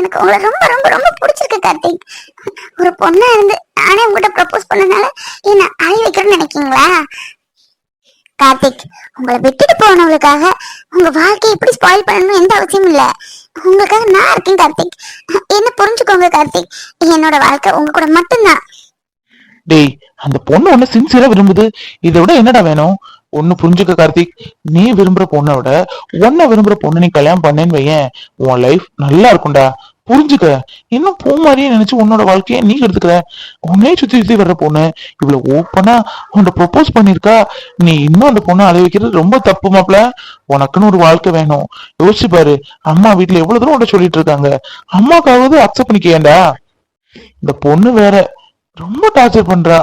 எனக்கு உங்களை ரொம்ப ரொம்ப ரொம்ப பிடிச்சிருக்கு கார்த்திக். ஒரு பொண்ணா இருந்து நானே உங்ககிட்ட ப்ரப்போஸ் பண்ணனால என்ன அழி வைக்கிறேன்னு நினைக்கீங்களா? கார்த்திக், உங்களை விட்டுட்டு போனவங்களுக்காக உங்க வாழ்க்கையை எப்படி ஸ்பாயில் பண்ணணும் எந்த அவசியமும் இல்ல. உங்களுக்காக நான் இருக்கேன் கார்த்திக். என்ன புரிஞ்சுக்கோங்க கார்த்திக். என்னோட வாழ்க்கை உங்க கூட மட்டும்தான். டேய், அந்த பொண்ணு ஒண்ணு சின்சியரா விரும்புது. இதை விட என்னடா வேணும்? ஒண்ணு புரிஞ்சுக்க கார்த்திக், நீ விரும்புற பொண்ணை விட உன்னை விரும்புற பொண்ணு நீ கல்யாணம் பண்ணேன்னு வையேன், உன் லைஃப் நல்லா இருக்கும்டா. புரிஞ்சுக்க. இன்னும் பூ மாதிரியே நினைச்சு உன்னோட வாழ்க்கைய நீ எடுத்துக்கிற. உன்னையே சுத்தி சுத்தி வர்ற பொண்ணு இவ்வளவு ஓப்பனா உன்னை ப்ரொபோஸ் பண்ணிருக்கா. நீ இன்னும் அந்த பொண்ணை அழை வைக்கிறது ரொம்ப தப்பு மாப்ள. உனக்குன்னு ஒரு வாழ்க்கை வேணும். யோசிச்சு பாரு, அம்மா வீட்டுல எவ்வளவு தூரம் உன்னை சொல்லிட்டு இருக்காங்க. அம்மாக்காவது அக்செப்ட் பண்ணிக்கேண்டா. இந்த பொண்ணு வேற ரொம்ப டார்ச்சர் பண்றா.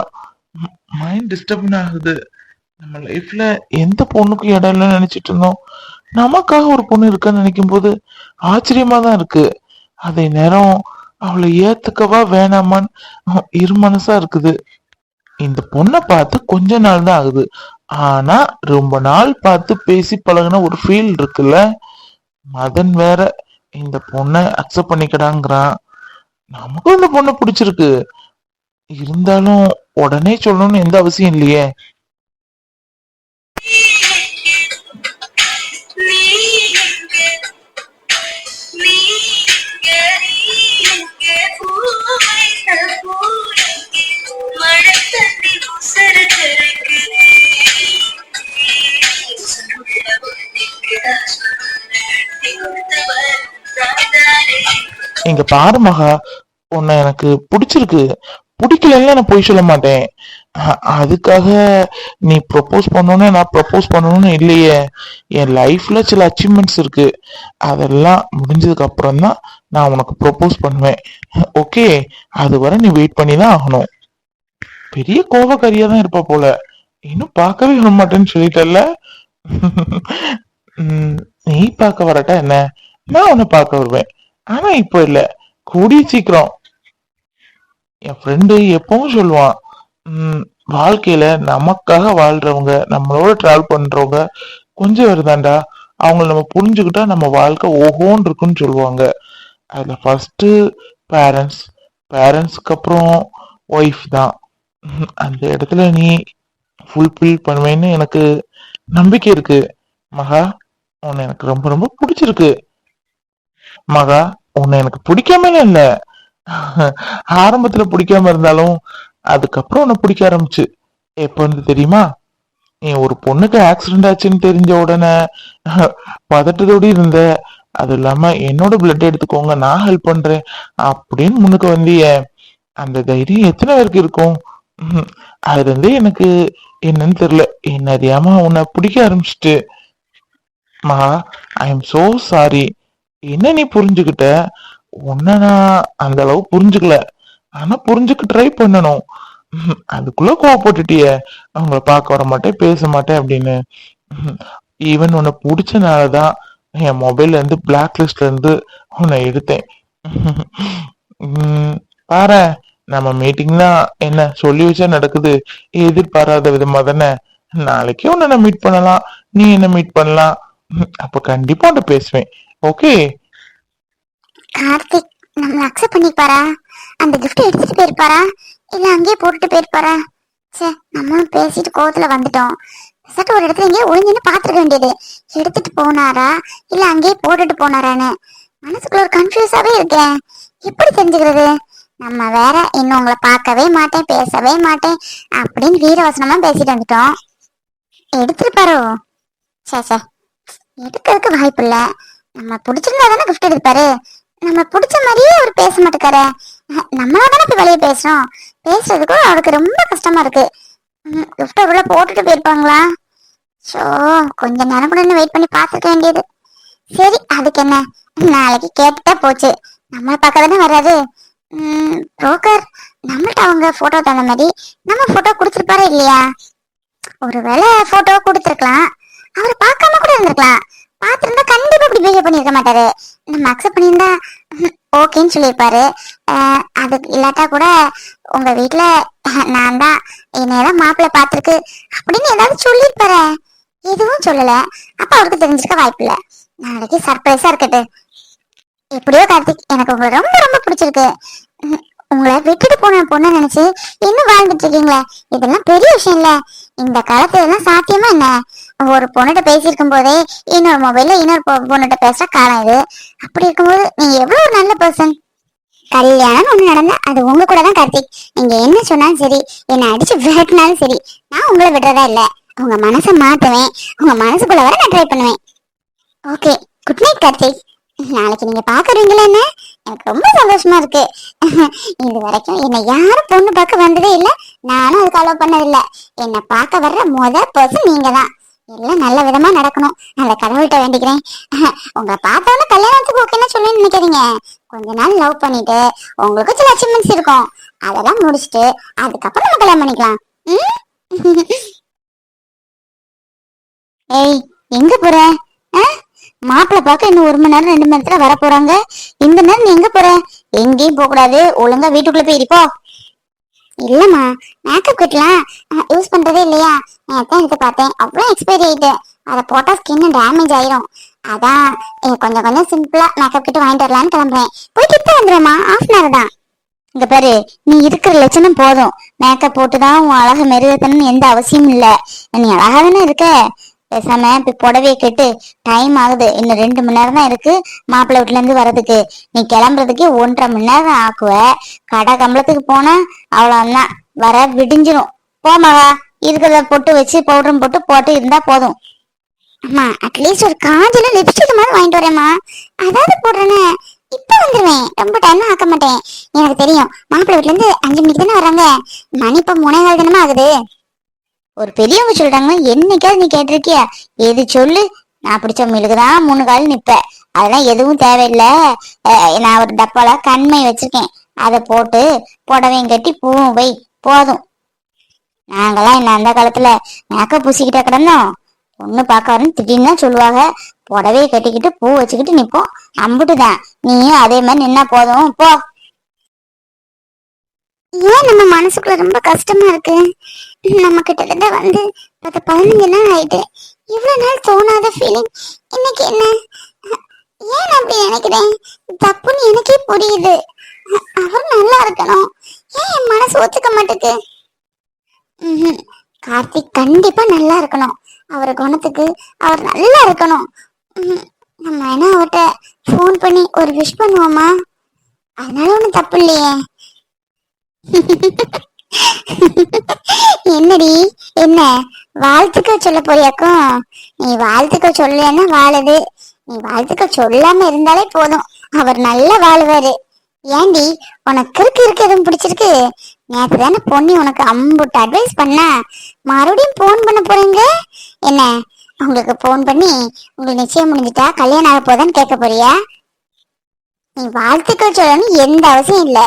மைண்ட் டிஸ்டர்ப் ஆகுது. நம்ம லைஃப்ல எந்த பொண்ணுக்கும் இடம் இல்லைன்னு நினைச்சிட்டு இருந்தோம். நமக்காக ஒரு பொண்ணு இருக்குன்னு நினைக்கும் போது ஆச்சரியமா தான் இருக்கு. அதே நேரம் அவளை ஏத்துக்கவா வேணாமான்னு இரு மனசா இருக்குது. இந்த பொண்ணை பார்த்து கொஞ்ச நாள் தான் ஆகுது. ஆனா ரொம்ப நாள் பார்த்து பேசி பழகுன ஒரு ஃபீல் இருக்குல்ல. மதன் வேற இந்த பொண்ணை அக்செப்ட் பண்ணிக்கடாங்கிறான். நமக்கும் இந்த பொண்ணை பிடிச்சிருக்கு. இருந்தாலும் உடனே சொல்லணும்னு எந்த அவசியம் இல்லையே. இங்க பாரு மகா, உன்னை எனக்கு பிடிச்சிருக்கு. பிடிக்கலன்னு நான் போய் சொல்ல மாட்டேன். அதுக்காக நீ ப்ரொபோஸ் பண்ணணும்னு நான் ப்ரொபோஸ் பண்ணணும்னு இல்லையே. என் லைஃப்ல சில அச்சீவ்மெண்ட்ஸ் இருக்கு. அதெல்லாம் முடிஞ்சதுக்கு அப்புறம் தான் நான் உனக்கு ப்ரொபோஸ் பண்ணுவேன். ஓகே, அது வரை நீ வெயிட் பண்ணி தான் ஆகணும். பெரிய கோபக்காரியா தான் இருப்ப போல. இன்னும் பார்க்கவே வர மாட்டேன்னு சொல்லிட்டல்ல. நீ பார்க்க வரட்டா என்ன, நான் உன்னை பார்க்க வருவேன். ஆனா இப்போ இல்ல, கூடிய சீக்கிரம். என் ஃப்ரெண்டு எப்பவும் சொல்லுவான், வாழ்க்கையில நமக்காக வாழ்றவங்க, நம்மளோட டிராவல் பண்றவங்க கொஞ்சம் வருதாண்டா. அவங்கள நம்ம புரிஞ்சுக்கிட்டா நம்ம வாழ்க்கை ஓஹோன்னு இருக்குன்னு சொல்லுவாங்க. அதுல ஃபர்ஸ்ட் பேரண்ட்ஸ், பேரண்ட்ஸ்க்கு அப்புறம் ஒய்ஃப் தான். அந்த இடத்துல நீ ஃபுல்ஃபில் பண்ணுவேன்னு எனக்கு நம்பிக்கை இருக்கு. மகா, உன்னை எனக்கு ரொம்ப ரொம்ப பிடிச்சிருக்கு. மகா, உன்னை எனக்கு பிடிக்காம இல்ல, ஆரம்பத்துல பிடிக்காம இருந்தாலும் அதுக்கப்புறம் உன்னை பிடிக்க ஆரம்பிச்சு. எப்ப வந்து தெரியுமா? நீ ஒரு பொண்ணுக்கு ஆக்சிடென்ட் ஆச்சுன்னு தெரிஞ்ச உடனே பதட்டத்தோடு இருந்த. அது இல்லாம என்னோட பிளட் எடுத்துக்கோங்க, நான் ஹெல்ப் பண்றேன் அப்படின்னு முன்னுக்கு வந்திய. அந்த தைரியம் எத்தனை பேருக்கு இருக்கும்? அதுல இருந்து எனக்கு என்னன்னு தெரியல, என்ன அறியாம உன்னை பிடிக்க ஆரம்பிச்சுட்டு. மகா, ஐ எம் சோ சாரி. என்ன நீ புரிஞ்சுக்கிட்ட? உன்ன நான் அந்த அளவு புரிஞ்சுக்கல. ஆனா புரிஞ்சுக்க ட்ரை பண்ணணும். அதுக்குள்ள கோவப்பட்டுட்டிய, அவங்கள பார்க்க வர மாட்டேன், பேச மாட்டேன் அப்படின்னு. ஈவன் உன்னை பிடிச்சனாலதான் என் மொபைல்ல இருந்து பிளாக் லிஸ்ட்ல இருந்து உன்னை எடுத்தேன். பாரு, நம்ம மீட்டிங்லாம் என்ன சொல்லி வச்சா நடக்குது. எதிர்பாராத விதமா தானே. நாளைக்கு உன்னை மீட் பண்ணலாம், நீ என்ன மீட் பண்ணலாம். அப்ப கண்டிப்பா உன்னை பேசுவேன். ஓகே கார்த்திக், நம்மள அக்செப்ட் பண்ணிப்பாரா? அந்த கிஃப்ட் எடுத்துட்டு போயிருப்பாரா, இல்ல அங்கேயே போட்டுட்டு போயிருப்பாரா? சே, நம்மளும் பேசிட்டு கோவத்துல வந்துட்டோம். சட்ட ஒரு இடத்துல எங்கேயோ ஒளிஞ்சுன்னு பாத்துருக்க வேண்டியது. எடுத்துட்டு போனாரா இல்ல அங்கேயே போட்டுட்டு போனாரான்னு மனசுக்குள்ள ஒரு கன்ஃபியூஸாவே இருக்கேன். எப்படி தெரிஞ்சுக்கிறது? நம்ம வேற இன்னும் உங்களை பார்க்கவே மாட்டேன், பேசவே மாட்டேன் அப்படின்னு வீரவசனமா பேசிட்டு வந்துட்டோம். எடுத்திருப்பாரோ? சே சே, எடுக்கிறதுக்கு வாய்ப்பு இல்ல. நம்ம பிடிச்சிருந்தா தானே கிஃப்ட் எடுப்பாரு. நம்ம பிடிச்ச மாதிரியே அவர் பேச மாட்டேக்கார. நம்மளா தானே போய் வெளியே பேசுறோம். பேசுறதுக்கும் அவருக்கு ரொம்ப கஷ்டமா இருக்கு. கிஃப்ட் உள்ள போட்டுட்டு போயிருப்பாங்களா? ஸோ கொஞ்ச நேரம் கூட வெயிட் பண்ணி பார்த்துக்க வேண்டியது. சரி, அதுக்கு என்ன, நாளைக்கு கேட்டுட்டா போச்சு. நம்மளை பார்க்க தானே வராது. புரோக்கர் நம்மள்ட்ட அவங்க போட்டோ தந்த மாதிரி நம்ம போட்டோ கொடுத்துருப்பாரு இல்லையா? ஒருவேளை போட்டோ கொடுத்துருக்கலாம், அவர் பார்க்காம கூட இருந்திருக்கலாம். பார்த்துருந்தா கண்டிப்பா இப்படி பிஹேவ் பண்ணிருக்க மாட்டாரு. நம்ம அக்செப்ட் பண்ணியிருந்தா ஓகேன்னு சொல்லியிருப்பாரு. அதுக்கு இல்லாட்டா கூட உங்க வீட்டுல நான் தான் என்னையதான் மாப்பிள்ளை பார்த்துருக்கு அப்படின்னு ஏதாவது சொல்லியிருப்பாரு. எதுவும் சொல்லல. அப்ப அவருக்கு தெரிஞ்சிருக்க வாய்ப்பு இல்ல. நாளைக்கு சர்ப்ரைஸா இருக்கட்டு. எப்படியோ கார்த்திக், எனக்கு உங்களை ரொம்ப ரொம்ப பிடிச்சிருக்கு. உங்களை விட்டுட்டு போன பொண்ணு நினைச்சு இன்னும் வாழ்ந்துட்டு இருக்கீங்களே, இதெல்லாம் பெரிய விஷயம் இல்ல. இந்த காலத்துல எல்லாம் சாத்தியமா என்ன? ஒரு பொண்ணுகிட்ட பேசியிருக்கும் போதே இன்னொரு மொபைல்ல இன்னொரு பொண்ணுகிட்ட பேசுற காலம் இது. அப்படி இருக்கும்போது நீங்க எவ்வளவு ஒரு நல்ல பர்சன். கல்யாணம் ஒண்ணு நடந்தா அது உங்க கூட தான் கார்த்திக். நீங்க என்ன சொன்னாலும் சரி, என்ன அடிச்சு விரட்டினாலும் சரி, நான் உங்களை விடுறதா இல்ல. உங்க மனசை மாத்துவேன், உங்க மனசுக்குள்ள வர நான் ட்ரை பண்ணுவேன். Okay, good night Karthik. நாளைக்கு நீங்க பாக்குறீங்களா என்ன? எனக்கு ரொம்ப சந்தோஷமா இருக்கு. இது வரைக்கும் என்னை யாரும் பொண்ணு பார்க்க வந்ததே இல்ல, நானும் அதுக்கு அலோவ் பண்ணதில்ல. என்னை பார்க்க வர்ற பர்சன் நீங்க தான். எல்லாம் நல்ல விதமா நடக்கணும், அந்த கடவுள்கிட்ட வேண்டிக்கிறேன். உங்களை பார்த்தோன்னே கல்யாணத்துக்கு ஓகேன்னு சொல்லி நினைக்காதீங்க. கொஞ்ச நாள் லவ் பண்ணிட்டு உங்களுக்கு சில அச்சீவ்மெண்ட்ஸ் இருக்கும், அதெல்லாம் முடிச்சுட்டு அதுக்கப்புறம் நம்ம கல்யாணம் பண்ணிக்கலாம். ஏய், எங்க போற? மாப்பிள்ள பார்க்க இன்னும் 1 மணி நேரம் 2 மணி நேரத்துல வர போறாங்க. இந்த நேரம் நீ எங்க போற? எங்கேயும் போக கூடாது, ஒழுங்கா வீட்டுக்குள்ள போய் இருப்போ. இல்லம்மா, மேக்கப் கிட்லாம் யூஸ் பண்றதே இல்லையா? நான் தான் எடுத்து பார்த்தேன், அவ்வளோ எக்ஸ்பைரி ஆயிட்டு. அதை போட்டா ஸ்கின் டேமேஜ் ஆயிரும். அதான் கொஞ்சம் கொஞ்சம் சிம்பிளா மேக்கப் கிட்ட வாங்கிட்டு வரலான்னு கிளம்புறேன். போயிட்டு இப்ப வந்துடுமா, 1/2 தான். இங்க பாரு, நீ இருக்கிற லட்சணம் போதும். மேக்கப் போட்டுதான் உன் அழக மெருகத்தணும் எந்த அவசியமும் இல்ல. நீ அழகா தானே இருக்க. பேசாம இப்ப புடவைய கேட்டு டைம் ஆகுது, இன்னும் 2 மணி நேரம் தான் இருக்கு மாப்பிள்ளை வீட்டுல இருந்து வர்றதுக்கு. நீ கிளம்புறதுக்கு 1.5 மணி நேரம் ஆக்குவ. கடை கம்பளத்துக்கு போனா அவ்வளவுதான், வர விடிஞ்சிரும். போமகா, இருக்கிறத பொட்டு வச்சு பவுடரும் போட்டு போட்டு இருந்தா போதும். அம்மா, அட்லீஸ்ட் ஒரு காஜல லிப்ஸ்டிக் மாதிரி வாங்கிட்டு வரேம்மா, அதாவது போடுறேன்னு. இப்ப வந்துருவேன், ரொம்ப டைம் ஆக்க மாட்டேன். எனக்கு தெரியும், மாப்பிள்ளை வீட்டுல இருந்து 5 மணிக்கு தானே வர்றாங்க. மணி இப்ப 3:15 தானே ஆகுது. ஒரு பெரியவங்க சொல்றாங்க, என்னைக்காவது நீ கேட்டிருக்கியா? எது சொல்லு. நான் பிடிச்ச மீனுக்குதான் 3 கால் நிப்ப. அதெல்லாம் எதுவும் தேவையில்லை. நான் ஒரு டப்பால கண்மை வச்சிருக்கேன், அதை போட்டு புடவையும் கட்டி பூவும் வை, போதும். நாங்கெல்லாம் என்ன அந்த காலத்துல மேக்கப் பூசிக்கிட்ட கிடந்தோம்? பொண்ணு பார்க்க வரேன்னு திடீர்னு தான் சொல்லுவாங்க. புடவையை கட்டிக்கிட்டு பூ வச்சுக்கிட்டு நிப்போம், அம்புட்டுதான். நீயும் அதே மாதிரி நின்னா போதும், போ. ஏன் நம்ம மனசுக்குள்ள ரொம்ப கஷ்டமா இருக்கு? நம்ம கிட்டத்தட்ட வந்து 10-15 நாள் ஆயிட்டு. இவ்வளவு நாள் தோணாத ஃபீலிங் இன்னைக்கு என்ன? ஏன் அப்படி நினைக்கிறேன்? தப்புன்னு எனக்கே புரியுது. அவர் நல்லா இருக்கணும், ஏன் என் மனசு ஒத்துக்க மாட்டேங்குது? கார்த்திக் கண்டிப்பா நல்லா இருக்கணும். அவர் குணத்துக்கு அவர் நல்லா இருக்கணும். நம்ம வேணா அவர்கிட்ட ஃபோன் பண்ணி ஒரு விஷ் பண்ணுவோமா? அதனால ஒண்ணும் தப்பு இல்லையே. என்னடி, என்ன வாழ்த்துக்கள் சொல்ல போறியாக்கும்? நீ வாழ்த்துக்கள் சொல்லலன்னா வாழுது. நீ வாழ்த்துக்கள் சொல்லாம இருந்தாலே போதும், அவர் நல்லா வாழுவாரு. ஏண்டி, உனக்கு இருக்கு எதுவும் பிடிச்சிருக்கு? நேற்று தானே பொண்ணி உனக்கு அம்புட்டு அட்வைஸ் பண்ண, மறுபடியும் போன் பண்ண போறீங்க என்ன? உங்களுக்கு போன் பண்ணி உங்களுக்கு நிச்சயம் முடிஞ்சிட்டா கல்யாணம் ஆக போதான்னு கேட்க போறியா? நீ வாழ்த்துக்கள் சொல்லணும் எந்த அவசியம் இல்லை.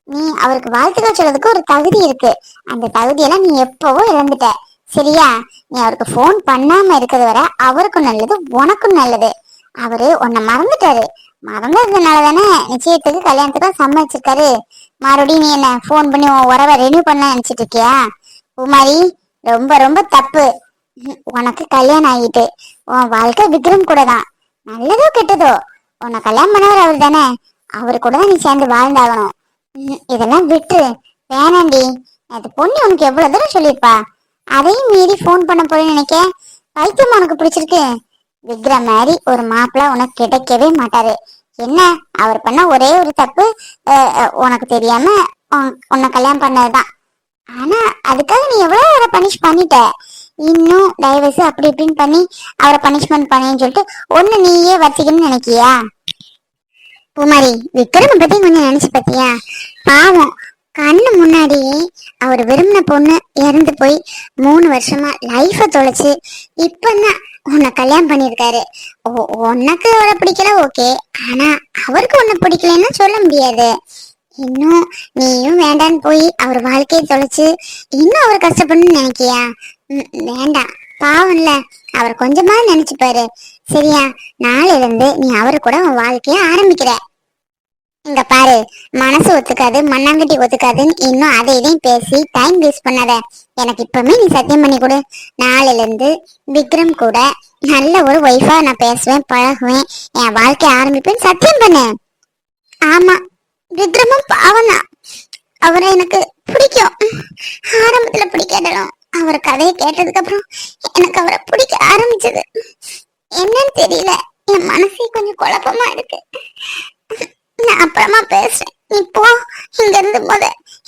நீ அவருக்கு வாழ்த்துக்கள் சொல்றதுக்கு ஒரு தகுதி இருக்கு. அந்த தகுதியெல்லாம் நீ எப்பவோ இழந்துட்ட, சரியா? நீ அவருக்கு போன் பண்ணாம இருக்கிறது வர அவருக்கும் நல்லது, உனக்கும் நல்லது. அவரு உன்னை மறந்துட்டாரு. மறந்ததுனால தானே நிச்சயத்துக்கு கல்யாணத்துக்கு சம்மதிச்சிருக்காரு. மறுபடியும் நீ என்ன போன் பண்ணி உன் உறவை ரெனியூ பண்ண நினைச்சிட்டு இருக்கியா? குமாரி, ரொம்ப ரொம்ப தப்பு. உனக்கு கல்யாணம் ஆகிட்டு உன் வாழ்க்கை விக்ரம் கூட தான். நல்லதோ கெட்டதோ உன்னை கல்யாணம் பண்ணவர் அவர் தானே, அவரு கூட தான் நீ சேர்ந்து வாழ்ந்தாகணும். இதெல்லாம் விட்டு வேணாண்டி. அது பொண்ணு உனக்கு எவ்வளவு தூரம் சொல்லிருப்பா, அதையும் மீறி போன் பண்ண போறேன்னு நினைக்க? பைத்தியம் உனக்கு பிடிச்சிருக்கு? விக்ரம் மாதிரி ஒரு மாப்பிள்ள உனக்கு கிடைக்கவே மாட்டாரு. என்ன, அவர் பண்ண ஒரே ஒரு தப்பு, உனக்கு தெரியாம உன்னை கல்யாணம் பண்ணதுதான். ஆனா அதுக்காக நீ எவ்வளவு அவரை பனிஷ் பண்ணிட்ட. இன்னும் டைவர்ஸ் அப்படி இப்படின்னு பண்ணி அவரை பனிஷ்மெண்ட் பண்ணேன்னு சொல்லிட்டு ஒண்ணு நீயே வச்சிக்கணும்னு நினைக்கியா? குமாரி, விக்ரம் பத்தி கொஞ்சம் நினைச்சு பாத்தியா? பாவம், கண்ணு முன்னாடி அவர் விரும்பின பொண்ணு இறந்து போய் 3 வருஷமா லைஃப தொலைச்சு இப்பதான் உன்னை கல்யாணம் பண்ணிருக்காரு. உனக்கு அவரை பிடிக்கல ஓகே, ஆனா அவருக்கு உன்னை பிடிக்கலன்னு சொல்ல முடியாது. இன்னும் நீயும் வேண்டான்னு போய் அவர் வாழ்க்கையை தொலைச்சு இன்னும் அவர் கஷ்டப்படணும்னு நினைக்கியா? வேண்டாம், பாவம்ல, அவர் கொஞ்சமா நினைச்சுப்பாரு, சரியா? நாளையில இருந்து நீ அவரு கூட உன் வாழ்க்கைய ஆரம்பிக்கிற. இங்க பாரு, மனசு ஒத்துக்காது மண்ணாங்கட்டி ஒத்துக்காதுன்னு இன்னும் அதை இதையும் பேசி டைம் வேஸ்ட் பண்ணாத. எனக்கு இப்பவுமே நீ சத்தியம் பண்ணி கொடு, நாளையில இருந்து விக்ரம் கூட நல்ல ஒரு ஒய்ஃபா நான் பேசுவேன், பழகுவேன், என் வாழ்க்கைய ஆரம்பிப்பேன்னு சத்தியம் பண்ணு. ஆமா, விக்ரமும் பாவம் தான். அவரை எனக்கு பிடிக்கும். ஆரம்பத்துல பிடிக்காட்டாலும் அவர் கதையை கேட்டதுக்கு அப்புறம் எனக்கு அவரை பிடிக்க ஆரம்பிச்சது. என்னன்னு தெரியல, என் மனசே கொஞ்சம் குழப்பமா இருக்கு. நான் அப்புறமா பேசுறேன். நீ போ, இங்க இருந்து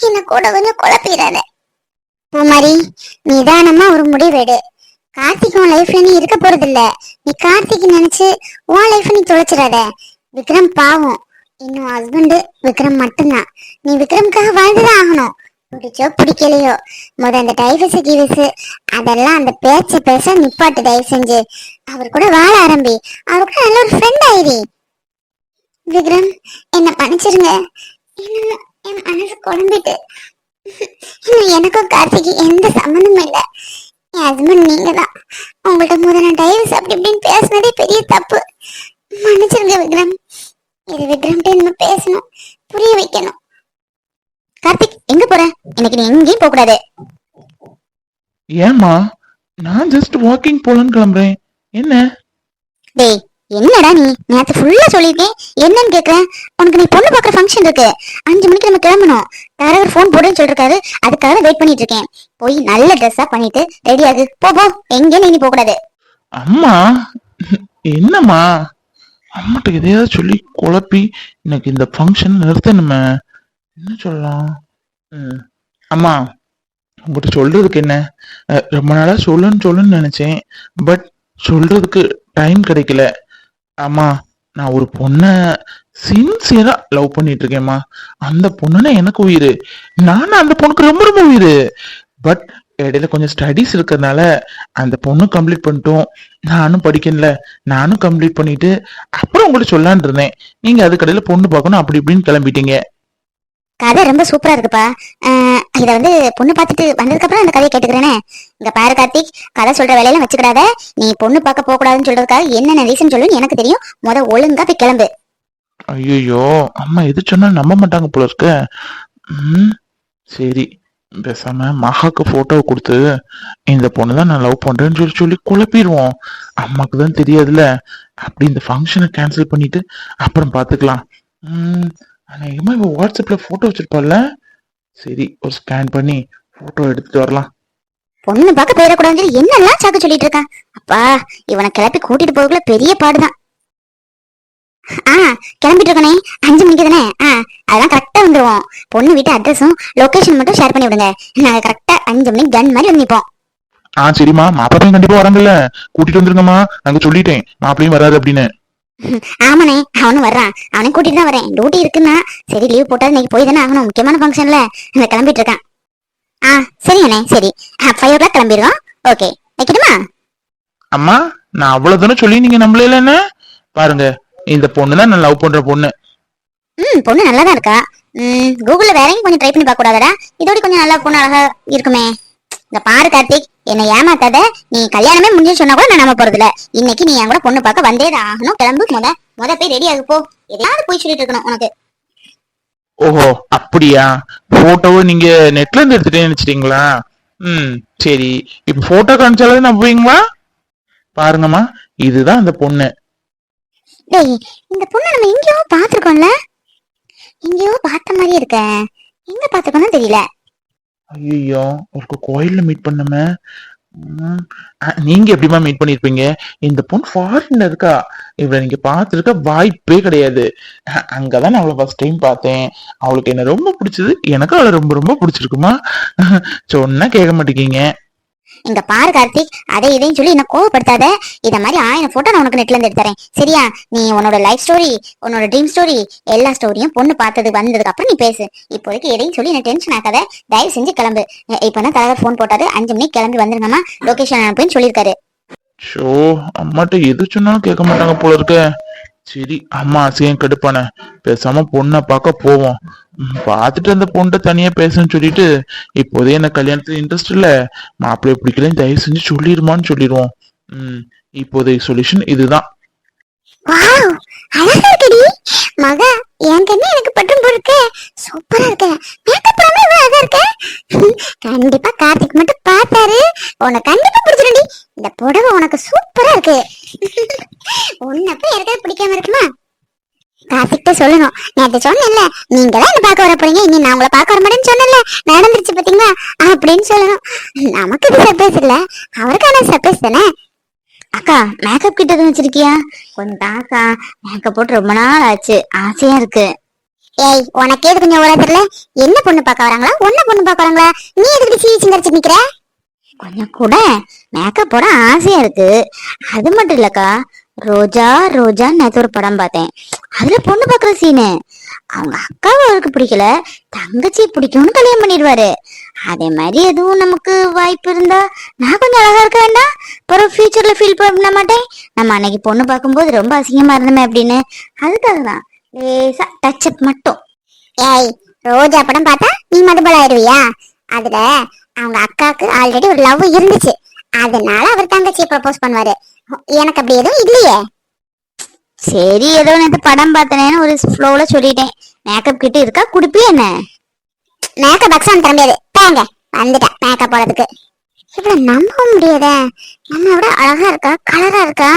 என்ன கூட கொஞ்சம் குழப்பிடாத. பூமாரி, நிதானமா ஒரு முடிவெடு. கார்த்திக் உன் லைஃப்ல நீ இருக்க போறது இல்ல. நீ கார்த்திக் நினைச்சு உன் லைஃப் நீ தொலைச்சிடாத. விக்ரம் பாவம். இன்னும் ஹஸ்பண்ட் விக்ரம் மட்டும்தான். நீ விக்ரம்காக வாழ்ந்துதான் ஆகணும். பிடிச்சோ பிடிக்கலையோ அந்த டைவர்ஸ் கிவஸ் அதெல்லாம் அந்த பேச்ச நிப்பாட்டு. தயவு செஞ்சு அவர் கூட வாழ ஆரம்பி. அவர் கூட நல்ல ஒரு ஃப்ரெண்ட் ஆயிரி. விக்ரம், என்ன மன்னிச்சிருங்க. இன்னும் என் மனசு குழம்பிட்டு. இன்னும் எனக்கும் கார்த்திக்கு எந்த சம்மந்தமும் இல்லை. என் ஹஸ்பண்ட் நீங்க தான். உங்கள்கிட்ட நான் டைவர்ஸ் அப்படி இப்படின்னு பேசினதே பெரிய தப்பு. மன்னிச்சிருங்க விக்ரம். இது விக்ரம்கிட்ட நம்ம பேசணும், புரிய வைக்கணும். கார்த்திக், எங்க போற? இன்னைக்கு நீ எங்கேயும் போக கூடாது. ஏமா? நான் ஜஸ்ட் வாக்கிங் போலான்னு கிளம்புறேன். என்ன? டேய், என்னடா நீ நேத்து ஃபுல்லா சொல்லிருக்கேன். என்னன்னு கேக்குறேன். உனக்கு நீ பொண்ணு பாக்குற ஃபங்க்ஷன் இருக்கு. 5 மணிக்கு நம்ம கிளம்பணும். தரவர் ஃபோன் போடுன்னு சொல்லிருக்காரு. அதுக்காக வெயிட் பண்ணிட்டு இருக்கேன். போய் நல்ல ட்ரெஸ்ஸா பண்ணிட்டு ரெடி ஆகு. போ போ, எங்கேயும் நீ போக கூடாது. அம்மா, என்னம்மா? அம்மாட்ட எதையாவது சொல்லி குழப்பி எனக்கு இந்த ஃபங்க்ஷன் நிறுத்தணுமே. என்ன சொல்லலாம்? அம்மா, உங்கள்கிட்ட சொல்றதுக்கு என்ன? ரொம்ப நாளா சொல்லுன்னு நினைச்சேன். பட் சொல்றதுக்கு டைம் கிடைக்கல. அம்மா, நான் ஒரு பொண்ணை சின்சியரா லவ் பண்ணிட்டு இருக்கேம்மா. அந்த பொண்ணுன்னா எனக்கு உயிர். நானும் அந்த பொண்ணுக்கு ரொம்ப ரொம்ப உயிர். பட் இடையில கொஞ்சம் ஸ்டடீஸ் இருக்கிறதுனால அந்த பொண்ணு கம்ப்ளீட் பண்ணிட்டோம். நானும் படிக்கல. நானும் கம்ப்ளீட் பண்ணிட்டு அப்புறம் உங்கள்ட்ட சொல்லான் இருந்தேன். நீங்க அதுக்கடையில பொண்ணு பார்க்கணும் அப்படி இப்படின்னு கிளம்பிட்டீங்க. கதை ரொம்ப சூப்பரா இருக்குப்பா. இத பொண்ணு பார்த்துட்டு வந்ததுக்கு அப்புறம் அந்த கதையை கேட்டுக்கிறேனே. இங்க பாரு கார்த்திக், கதை சொல்ற வேலையெல்லாம் வச்சுக்கிடாத. நீ பொண்ணு பார்க்க போக கூடாதுன்னு சொல்றதுக்காக என்னென்ன ரீசன் சொல்லுன்னு எனக்கு தெரியும். ஒழுங்கா போய் கிளம்பு. ஐயோ, அம்மா எது சொன்னாலும் நம்ப மாட்டாங்க போல இருக்க. சரி, பேசாம மகாக்கு போட்டோவை கொடுத்து இந்த பொண்ணுதான் நான் லவ் பண்றேன்னு சொல்லி குழப்பிடுவோம். அம்மாக்கு தான் தெரியாதுல்ல. அப்படி இந்த ஃபங்க்ஷனை கேன்சல் பண்ணிட்டு அப்புறம் பாத்துக்கலாம். அநேகமா இவ வாட்ஸ்அப்ல போட்டோ வச்சிருப்பாள்ல. சரி, ஒரு ஸ்கேன் பண்ணி போட்டோ எடுத்துட்டு வரலாம். பொண்ணு பார்க்க போயிடக்கூடாதுன்னு என்னெல்லாம் சாக்கு சொல்லிட்டு இருக்கான். அப்பா, இவனை கிளப்பி கூட்டிட்டு போகக்குள்ள பெரிய பாடுதான். கிளம்பிட்டு இருக்கனே. 5 மணிக்கு தானே? அதெல்லாம் கரெக்டா வந்துருவோம். பொண்ணு வீட்டு அட்ரஸும் லொகேஷன் மட்டும் ஷேர் பண்ணி விடுங்க. நாங்க கரெக்டா 5 மணிக்கு கன் மாதிரி வந்து நிப்போம். சரிம்மா, மாப்பிளையும் கண்டிப்பா வராங்கல்ல, கூட்டிட்டு வந்துருங்கம்மா. நாங்க சொல்லிட்டேன் மாப்பிளையும் வராது அப்படின்னு. ஆமாண்ணே, அவனும் வர்றான். அவனையும் கூட்டிட்டு தான் வரேன். டியூட்டி இருக்குன்னா சரி, லீவ் போட்டா இன்னைக்கு போய் தானே ஆகணும். முக்கியமான ஃபங்க்ஷன்ல நான் கிளம்பிட்டு இருக்கேன். சரி அண்ணே, சரி. 5 o'clock கிளம்பிடுவோம். ஓகே, வைக்கட்டுமா? அம்மா, நான் அவ்வளவுதானே சொல்லி நீங்க நம்பல என்ன? பாருங்க, இந்த பொண்ணுதான் நான் லவ் பண்ற பொண்ணு. பொண்ணு நல்லாதான் இருக்கா. கூகுள்ல வேறையும் கொஞ்சம் ட்ரை பண்ணி பார்க்க கூடாதடா? இதோட கொஞ்சம் நல்லா பொண்ணு அழகா இருக்குமே. இந்த பாரு கார்த்திக், என்னை ஏமாத்தாத. நீ கல்யாணமே முடிஞ்சு சொன்னா கூட நான் நம்ப போறது இல்ல. இன்னைக்கு நீ என் கூட பொண்ணு பார்க்க வந்தே ஆகணும். கிளம்பு. முத போய் ரெடி ஆகு. போ, எதையாவது போய் சொல்லிட்டு இருக்கணும் உனக்கு. ஓஹோ, அப்படியா? போட்டோவை நீங்க நெட்ல இருந்து எடுத்துட்டேன்னு நினைச்சிட்டீங்களா? சரி, இப்ப போட்டோ காமிச்சாலும் நம்புவீங்களா? பாருங்கம்மா, இதுதான் அந்த பொண்ணு. டேய், இந்த பொண்ணு நம்ம எங்கேயோ பாத்துருக்கோம்ல. எங்கேயோ பார்த்த மாதிரியே இருக்க. எங்க பாத்துக்கணும் தெரியல. ஐயோ, ஒரு கோயில்ல மீட் பண்ணமே. நீங்க எப்படிமா மீட் பண்ணிருப்பீங்க? இந்த பொண்ணு ஃபாரின்ல இருக்கா. இவளை நீங்க பாத்துருக்க வாய்ப்பே கிடையாது. அங்கதான் நான் அவளை ஃபர்ஸ்ட் டைம் பார்த்தேன். அவளுக்கு என்ன ரொம்ப பிடிச்சது. எனக்கு அவளை ரொம்ப ரொம்ப பிடிச்சிருக்குமா. சொன்னா கேட்க மாட்டேங்க. இங்க பாரு கார்த்திக், அதை இதையும் சொல்லி என்ன கோவப்படுத்தாத. இத மாதிரி 1000 போட்டோ நான் உனக்கு நெட்ல இருந்து எடுத்து தரேன். சரியா? நீ உன்னோட லைஃப் ஸ்டோரி, உன்னோட ட்ரீம் ஸ்டோரி, எல்லா ஸ்டோரியும் பொண்ணு பார்த்தது வந்ததுக்கு அப்புறம் நீ பேசு. இப்போதைக்கு எதையும் சொல்லி என்ன டென்ஷன் ஆக்காத. தயவு செஞ்சு கிளம்பு. இப்பதான் தலைவர் போன் போட்டாரு. 5 மணிக்கு கிளம்பி வந்துருங்கம்மா. லொகேஷன் அனுப்புன்னு சொல்லியிருக்காரு. ஷோ, அம்மாட்ட எது சொன்னாலும் கேட்க மாட்டாங்க போல இருக்க. சரி, அம்மா அசியம் கெடுப்பானே. பேசாம பொண்ணை பார்க்க போவோம். பார்த்துட்டு அந்த பொண்ணை தனியா பேசணும்னு சொல்லிட்டு இப்போதே எனக்கு கல்யாணத்துல இன்ட்ரெஸ்ட் இல்ல, மாப்பிள்ளை பிடிக்கலன்னு தயவு செஞ்சு சொல்லிருமான்னு சொல்லிடுவோம். இப்போதைய சொல்யூஷன் இதுதான். வாவ், அழகா இருக்குடி மகா. என் கண்ணு எனக்கு பட்டும் போருக்கு. சூப்பரா இருக்கு. மேக்கப் பண்ணாம இவ்வளவு அழகா இருக்க. கண்டிப்பா கார்த்திக் மட்டும் பார்த்தாரு, உனக்கு கண்டிப்பா பிடிச்சிருண்டி. இந்த புடவை உனக்கு சூப்பரா இருக்கு. உன்னை போய் யாருக்காவது பிடிக்காம இருக்குமா? காசிக்கிட்ட சொல்லணும். நேத்து சொன்னேன்ல, நீங்க தான் என்ன பார்க்க வர போறீங்க, இனி நான் உங்களை பார்க்க வர மாட்டேன்னு சொன்னேன்ல, நடந்துருச்சு பாத்தீங்களா அப்படின்னு சொல்லணும். நமக்கு இது சர்ப்ரைஸ் இல்ல, அவருக்கான சர்ப்ரைஸ் தானே. அக்கா மேக்கப் கிட்ட எதுவும் வச்சிருக்கியா? கொஞ்சம் தாக்கா, மேக்கப் போட்டு ரொம்ப நாள் ஆச்சு, ஆசையா இருக்கு. ஏய் உனக்கு எது கொஞ்சம் ஓரா தெரியல, என்ன பொண்ணு பார்க்க வராங்களா ஒன்ன பொண்ணு பார்க்க வராங்களா, நீ எதுக்கு சீச்சு கரைச்சு நிக்கிற? கொஞ்சம் கூட மேக்கப் போட ஆசையா இருக்கு. அது மட்டும் இல்லக்கா, ரோஜா ரோஜா நேத்து ஒரு படம் பார்த்தேன், அதுல பொண்ணு பாக்குற சீனு. அவங்க அக்காவை அவருக்கு பிடிக்கல, தங்கச்சியை பிடிக்கும்னு கல்யாணம் பண்ணிடுவாரு. அதே மாதிரி எதுவும் நமக்கு வாய்ப்பு இருந்தா நான் கொஞ்சம் அழகா இருக்க வேண்டாம், அப்புறம் ஃபியூச்சர்ல ஃபீல் பண்ண மாட்டேன். நம்ம அன்னைக்கு பொண்ணு பார்க்கும்போது ரொம்ப அசிங்கமா இருந்தோமே அப்படின்னு, அதுக்காக தான் லேசா டச் அப் மட்டும். ஏய் ரோஜா படம் பார்த்தா நீ மதுபல ஆயிடுவியா? அதுல அவங்க அக்காவுக்கு ஆல்ரெடி ஒரு லவ் இருந்துச்சு, அதனால அவர் தங்கச்சியை ப்ரப்போஸ் பண்ணுவாரு. எனக்கு அப்படி எதுவும் இல்லையே. சரி ஏதோ நேற்று படம் பார்த்தனேன்னு ஒரு ஃப்ளோல சொல்லிட்டேன். மேக்கப் கிட்ட இருக்கா, குடிப்பியா என்ன? மேக்கப் பக்ஸான் தர முடியாது, தாங்க வந்துட்டேன் மேக்கப் போடுறதுக்கு. இவ்வளவு நம்ப முடியாத, நம்ம விட அழகா இருக்கா, கலரா இருக்கா.